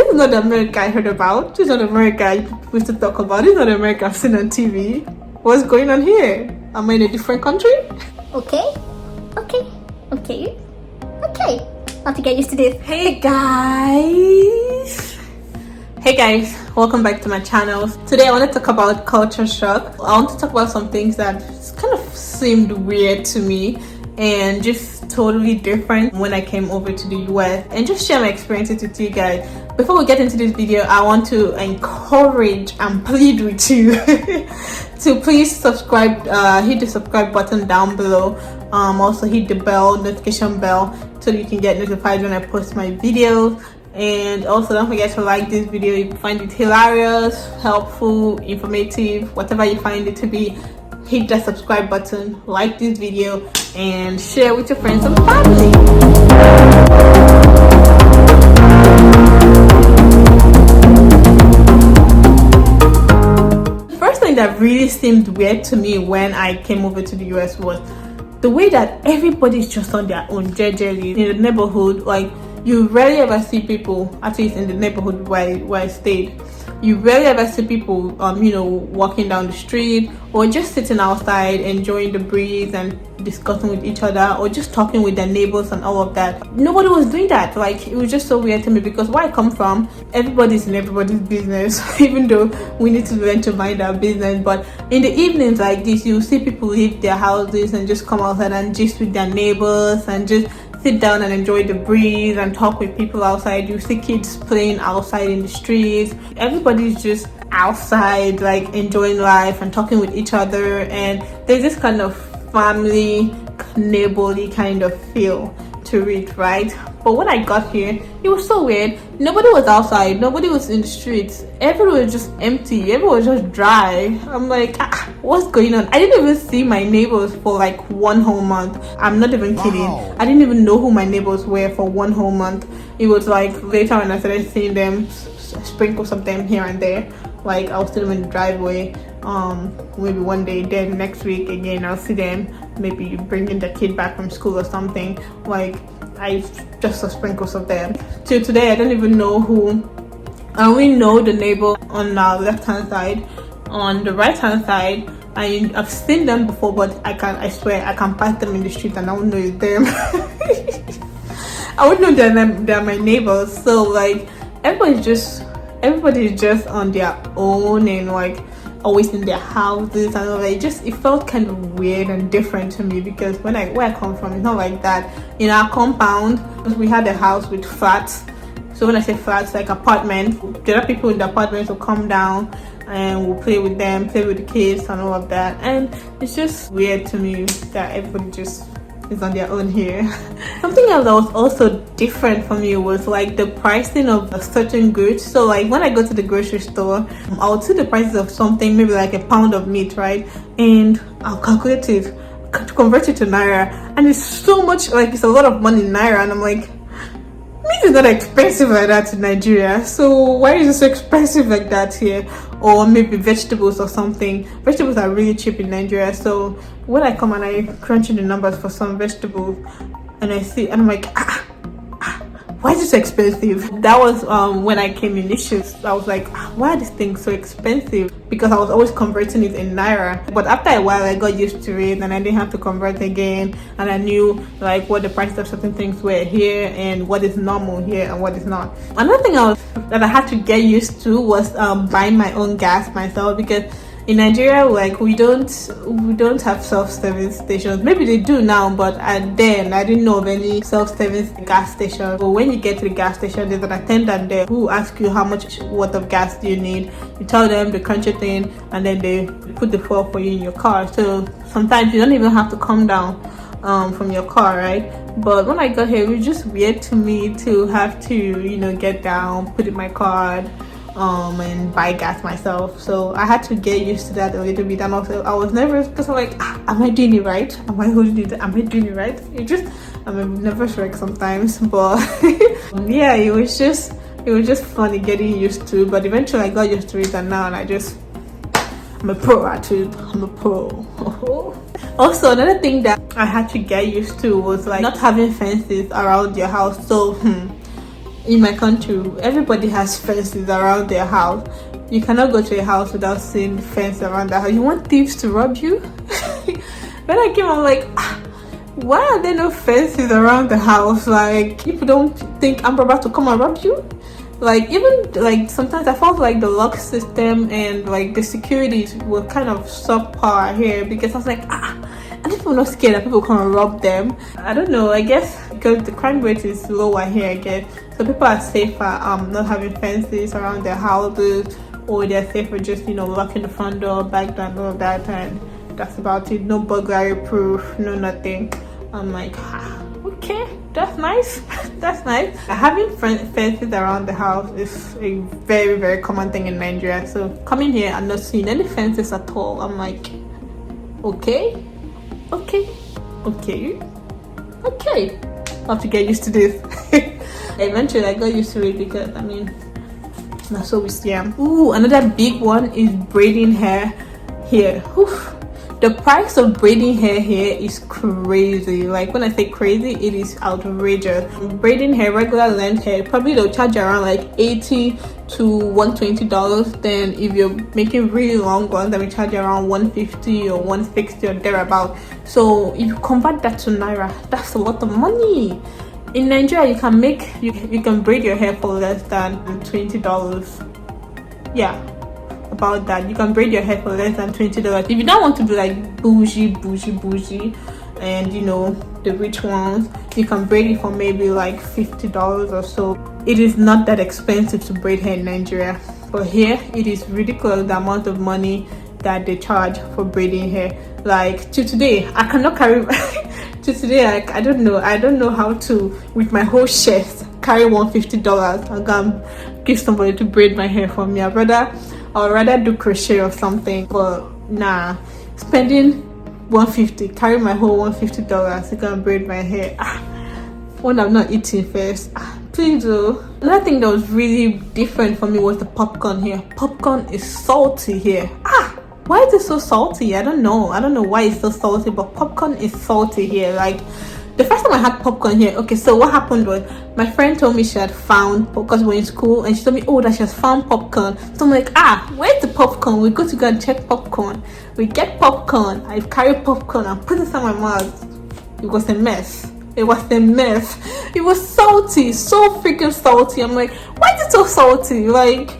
is not the America I heard about. This is not America I used to talk about. This is not America I've seen on TV. What's going on here? Am I in a different country? Okay. Have to get used to this. Hey guys, welcome back to my channel. Today I want to talk about culture shock. I want to talk about some things that kind of seemed weird to me and just totally different when I came over to the US, and just share my experiences with you guys. Before we get into this video, I want to encourage and plead with you to please subscribe, hit the subscribe button down below. Also hit the notification bell, so you can get notified when I post my videos. And also don't forget to like this video if you find it hilarious, helpful, informative, whatever you find it to be. Hit that subscribe button, like this video, and share with your friends and family. The first thing that really seemed weird to me when I came over to the US was the way that everybody's just on their own, jejely in the neighborhood. Like, you rarely ever see people, at least in the neighborhood where I stayed, you rarely ever see people walking down the street or just sitting outside enjoying the breeze and discussing with each other or just talking with their neighbors and all of that. Nobody was doing that. Like, it was just so weird to me, because where I come from, everybody's in everybody's business even though we need to learn to mind our business. But in the evenings like this, you see people leave their houses and just come outside and gist with their neighbors and just sit down and enjoy the breeze and talk with people outside. You see kids playing outside in the streets. Everybody's just outside, like, enjoying life and talking with each other, and there's this kind of family, neighborly kind of feel to it, right? But when I got here, it was so weird. Nobody was outside, nobody was in the streets, everyone was just empty, everyone was just dry. I'm like, what's going on? I didn't even see my neighbors for like 1 whole month. I'm not even kidding. Wow. I didn't even know who my neighbors were for 1 whole month. It was like later when I started seeing them, sprinkles of them here and there. Like, I'll see them in the driveway, maybe one day, then next week again I'll see them maybe bringing the kid back from school or something. Like, I just saw sprinkles of them. Till today I don't even know who. I only know the neighbor on our left hand side. On the right hand side, I've seen them before, but I swear I can pass them in the street and I won't know it's them. I would know they're my neighbors. So like, everybody's just on their own and like always in their houses and all that. It felt kind of weird and different to me, because where I come from, it's not like that. In our compound, we had a house with flats. So when I say flats, like apartments, the other people in the apartments will come down and we'll play with them, play with the kids and all of that. And it's just weird to me that everybody just is on their own here. Something else that was also different for me was like the pricing of certain goods. So like, when I go to the grocery store, I'll see the prices of something, maybe like a pound of meat, right? And I'll calculate it, convert it to naira, and it's so much, like, it's a lot of money in naira, and I'm like, meat is not expensive like that in Nigeria, so why is it so expensive like that here? Or maybe vegetables or something. Vegetables are really cheap in Nigeria, so when I come and I crunch in the numbers for some vegetables and I see, and I'm like, why is this so expensive? That was when I came in issues. I was like, why are these things so expensive? Because I was always converting it in naira. But after a while I got used to it and I didn't have to convert again, and I knew like what the prices of certain things were here and what is normal here and what is not. Another thing that I had to get used to was buying my own gas myself, because in Nigeria, like, we don't have self-service stations. Maybe they do now, but then I didn't know of any self-service gas station. But when you get to the gas station, there's an attendant there who asks you how much worth of gas do you need. You tell them the country thing, and then they put the fuel for you in your car. So sometimes you don't even have to come down from your car, right? But when I got here, it was just weird to me to have to get down, put in my card, and buy gas myself. So I had to get used to that a little bit. And also I was nervous because I'm like, am I doing it right? Am I holding it? Am I doing it right? I'm a nervous wreck sometimes, but yeah, it was just funny getting used to. But eventually I got used to it, and now I'm a pro at it. I'm a pro. Also, another thing that I had to get used to was like not having fences around your house. So in my country, everybody has fences around their house. You cannot go to a house without seeing the fence around the house. You want thieves to rob you? When I came, I'm like, why are there no fences around the house? Like, people don't think I'm about to come and rob you? Like, even like sometimes I felt like the lock system and like the securities were kind of subpar here, because I was like, and people not scared that people come and rob them. I don't know, I guess because the crime rate is lower here, I guess, so people are safer not having fences around their houses, or they're safer just, you know, locking the front door, back door, and all of that, and that's about it. No burglary proof, no nothing. I'm like, okay, that's nice. That's nice. Having fences around the house is a very, very common thing in Nigeria. So coming here and not seeing any fences at all, I'm like, okay. I have to get used to this. Eventually I got used to it, because I mean, that's what we see. Ooh, another big one is braiding hair here. Oof. The price of braiding hair here is crazy. Like, when I say crazy, it is outrageous. Braiding hair, regular length hair, probably they'll charge around like $80 to $120. Then if you're making really long ones, they will charge around $150 or $160 or thereabout. So if you convert that to naira, that's a lot of money. In Nigeria, you can braid your hair for less than $20. Yeah, about that. You can braid your hair for less than $20. If you don't want to be like bougie and, you know, the rich ones, you can braid it for maybe like $50 or so. It is not that expensive to braid hair in Nigeria, but here it is ridiculous, the amount of money that they charge for braiding hair. Like, to today I cannot carry to today, like, I don't know how to, with my whole chest, carry $150 and go and give somebody to braid my hair for me. I'd rather do crochet or something, but nah, spending $150, carry my whole $150 to go and braid my hair, when I'm not eating first. Please do. Another thing that was really different for me was the popcorn here. Popcorn is salty here. Why is it so salty? I don't know why it's so salty, but popcorn is salty here. Like, the first time I had popcorn here, okay, so what happened was my friend told me she had found, because we're in school, and she told me, oh, that she has found popcorn. So I'm like, where's the popcorn? We go to go and check popcorn. We get popcorn. I carry popcorn and put it in my mouth. It was a mess. It was salty, so freaking salty. I'm like, why is it so salty? Like,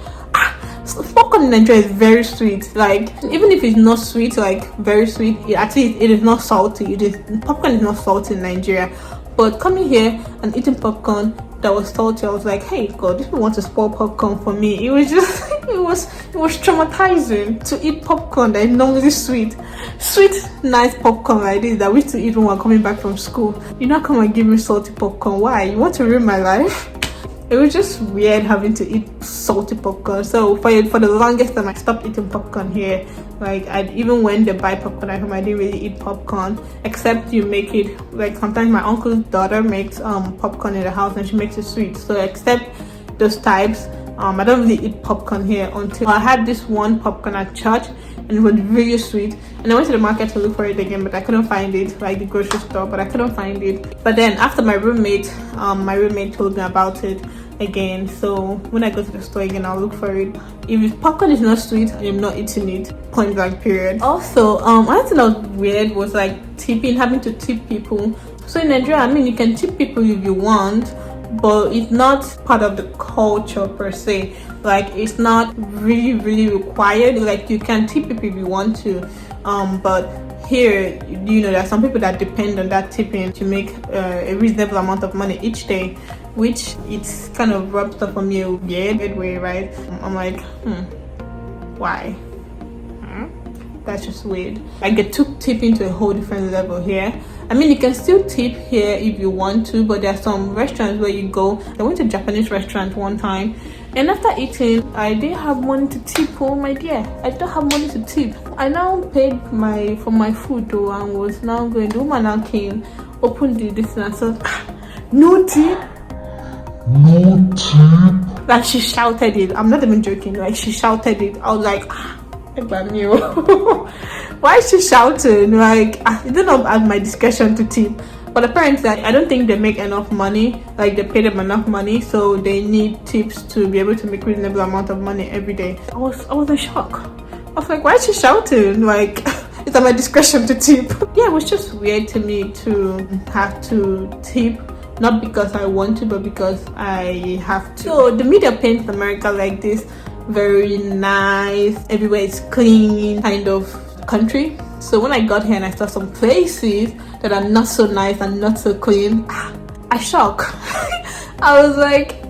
popcorn in Nigeria is very sweet. Like, even if it's not sweet, like very sweet, at least it is not salty. Popcorn is not salty in Nigeria. But coming here and eating popcorn that was salty, I was like, hey God, if you want to spoil popcorn for me, it was just it was traumatizing to eat popcorn that is normally sweet, nice popcorn like this that we used to eat when we were coming back from school. You not come and give me salty popcorn. Why? You want to ruin my life? It was just weird having to eat salty popcorn. So for the longest time, I stopped eating popcorn here. Like, even when they buy popcorn at home, I didn't really eat popcorn, except you make it, like, sometimes my uncle's daughter makes popcorn in the house and she makes it sweet. So except those types, I don't really eat popcorn here until I had this one popcorn at church, and it was really sweet, and I went to the market to look for it again, but I couldn't find it, like the grocery store, but I couldn't find it. But then after my roommate told me about it again, so when I go to the store again, I'll look for it. If popcorn is not sweet, I am not eating it, point blank period. Also, another thing that was weird was like tipping, having to tip people. So in Nigeria, I mean, you can tip people if you want, but it's not part of the culture per se. Like, it's not really required. Like, you can tip people if you want to, but here, you know, there are some people that depend on that tipping to make a reasonable amount of money each day, which it's kind of rubs off on me a weird way, right? I'm like, why? That's just weird. I get took tipping to a whole different level here. I mean, you can still tip here if you want to, but there are some restaurants where you go. I went to a Japanese restaurant one time, and after eating, I didn't have money to tip. Oh my dear, I don't have money to tip. I now paid for my food though, and was now going. The woman now came, opened this and said, no tip. No tip. Like, she shouted it. I'm not even joking. Like, she shouted it. I was like, why is she shouting? Like, it didn't have at my discretion to tip. but the parents, I don't think they make enough money, like they pay them enough money, so they need tips to be able to make reasonable amount of money every day. I was in shock. I was like, why is she shouting? Like, it's at my discretion to tip. Yeah, it was just weird to me to have to tip, not because I want to, but because I have to. So the media paints America like this very nice, everywhere is clean kind of country. So when I got here and I saw some places that are not so nice and not so clean, I shocked. I was like,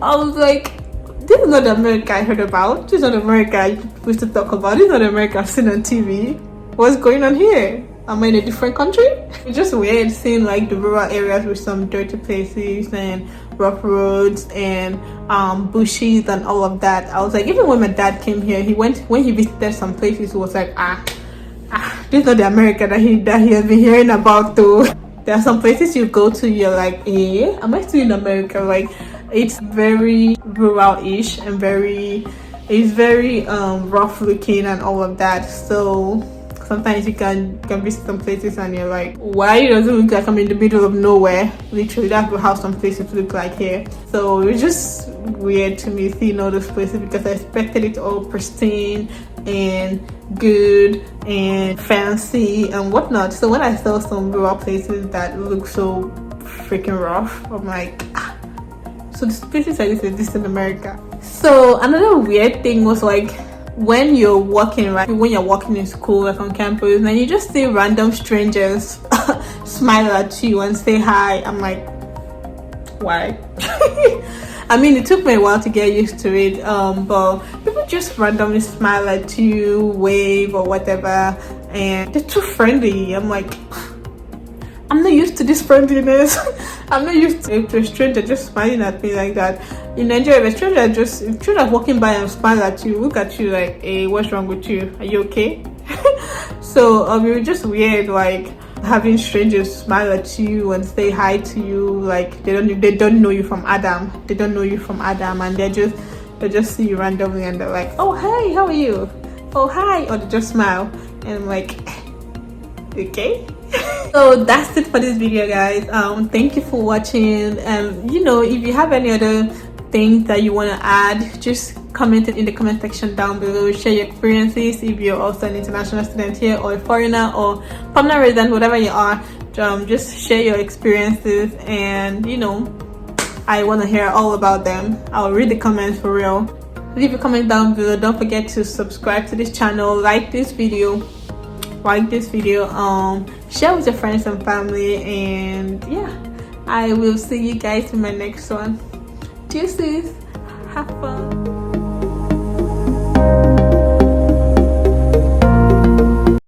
this is not the America I heard about. This is not America I used to talk about. This is not America I've seen on TV. What's going on here? Am I in a different country? It's just weird seeing like the rural areas with some dirty places and rough roads and bushes and all of that. I was like, even when my dad came here, when he visited some places, he was like, this is not the America that he has been hearing about though. There are some places you go to, you're like, am I still in America? Like, it's very rural-ish and it's very rough looking and all of that. So sometimes you can visit some places and you're like, why does it look like I'm in the middle of nowhere? Literally, that's how some places look like here. So it's just weird to me seeing all those places because I expected it all pristine and good and fancy and whatnot. So when I saw some rural places that look so freaking rough, I'm like, so these places like this exist in America. So another weird thing was like, when you're walking in school, like on campus, and you just see random strangers smile at you and say hi. I'm like, why? I mean, it took me a while to get used to it, but people just randomly smile at you, wave or whatever, and they're too friendly. I'm like, I'm not used to this friendliness. I'm not used to a stranger just smiling at me like that. In Nigeria, if a stranger walking by and smile at you, look at you like, hey, what's wrong with you? Are you okay? So it was just weird, like having strangers smile at you and say hi to you, like they don't know you from Adam. They don't know you from Adam, and they just see you randomly and they're like, oh hey, how are you? Oh hi, or they just smile, and I'm like, okay. So that's it for this video, guys. Thank you for watching. You know, if you have any other things that you want to add, just comment it in the comment section down below. Share your experiences if you're also an international student here, or a foreigner, or permanent resident, whatever you are. Just share your experiences, and you know, I want to hear all about them. I'll read the comments for real. Leave a comment down below. Don't forget to subscribe to this channel, like this video, share with your friends and family, and yeah, I will see you guys in my next one. Deuces, have fun.